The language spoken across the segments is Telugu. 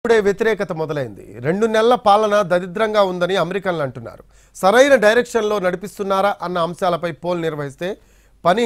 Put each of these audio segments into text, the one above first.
ఇప్పుడే వ్యతిరేకత మొదలైంది. 2 నెలల పాలన దరిద్రంగా ఉందని అమెరికన్లు అంటున్నారు. సరైన డైరెక్షన్లో నడిపిస్తున్నారా అన్న అంశాలపై పోల్ నిర్వహిస్తే పని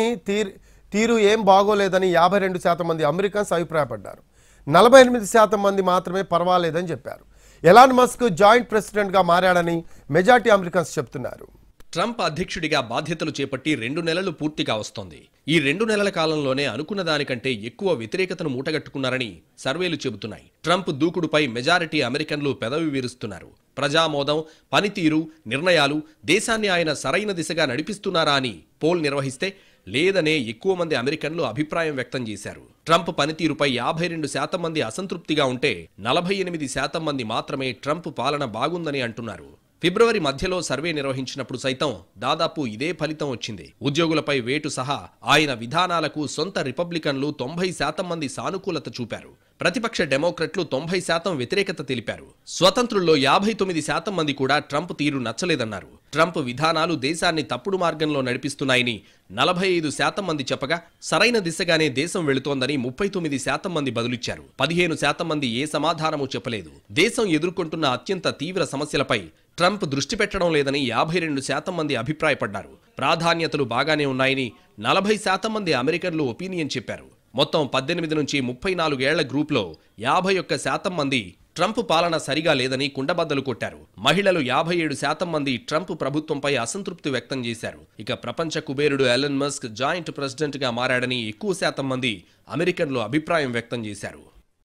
తీరు ఏం బాగోలేదని 52% మంది అమెరికన్స్ అభిప్రాయపడ్డారు. 48% మంది మాత్రమే పర్వాలేదని చెప్పారు. ఎలాన్ మస్క్ జాయింట్ ప్రెసిడెంట్గా మారాడని మెజారిటీ అమెరికన్స్ చెప్తున్నారు. ట్రంప్ అధ్యక్షుడిగా బాధ్యతలు చేపట్టి 2 నెలలు పూర్తిగా వస్తోంది. ఈ 2 నెలల కాలంలోనే అనుకున్న దానికంటే ఎక్కువ వ్యతిరేకతను మూటగట్టుకున్నారని సర్వేలు చెబుతున్నాయి. ట్రంప్ దూకుడుపై మెజారిటీ అమెరికన్లు పెదవి విరుస్తున్నారు. ప్రజామోదం, పనితీరు, నిర్ణయాలు దేశాన్ని ఆయన సరైన దిశగా నడిపిస్తున్నారా అని పోల్ నిర్వహిస్తే లేదనే ఎక్కువ మంది అమెరికన్లు అభిప్రాయం వ్యక్తం చేశారు. ట్రంప్ పనితీరుపై 52% మంది అసంతృప్తిగా ఉంటే 48% మంది మాత్రమే ట్రంప్ పాలన బాగుందని అంటున్నారు. ఫిబ్రవరి మధ్యలో సర్వే నిర్వహించినప్పుడు సైతం దాదాపు ఇదే ఫలితం వచ్చింది. ఉద్యోగులపై వేటు సహా ఆయన విధానాలకు సొంత రిపబ్లికన్లు 90% మంది సానుకూలత చూపారు. ప్రతిపక్ష డెమోక్రట్లు 90% వ్యతిరేకత తెలిపారు. స్వతంత్రుల్లో 59% మంది కూడా ట్రంప్ తీరు నచ్చలేదన్నారు. ట్రంప్ విధానాలు దేశాన్ని తప్పుడు మార్గంలో నడిపిస్తున్నాయని 45% మంది చెప్పగా సరైన దిశగానే దేశం వెళుతోందని 39% మంది బదులిచ్చారు. 15% మంది ఏ సమాధానమూ చెప్పలేదు. దేశం ఎదుర్కొంటున్న అత్యంత తీవ్ర సమస్యలపై ట్రంప్ దృష్టి పెట్టడం లేదని 52% మంది అభిప్రాయపడ్డారు. ప్రాధాన్యతలు బాగానే ఉన్నాయని 40% మంది అమెరికన్లు ఒపీనియన్ చెప్పారు. మొత్తం 18 నుంచి 34 ఏళ్ల గ్రూప్లో 51% మంది ట్రంప్ పాలన సరిగా లేదని కుండబద్దలు కొట్టారు. మహిళలు 57% మంది ట్రంప్ ప్రభుత్వంపై అసంతృప్తి వ్యక్తం చేశారు. ఇక ప్రపంచ కుబేరుడు ఎలన్ మస్క్ జాయింట్ ప్రెసిడెంట్గా మారాడని ఎక్కువ శాతం మంది అమెరికన్లు అభిప్రాయం వ్యక్తం చేశారు.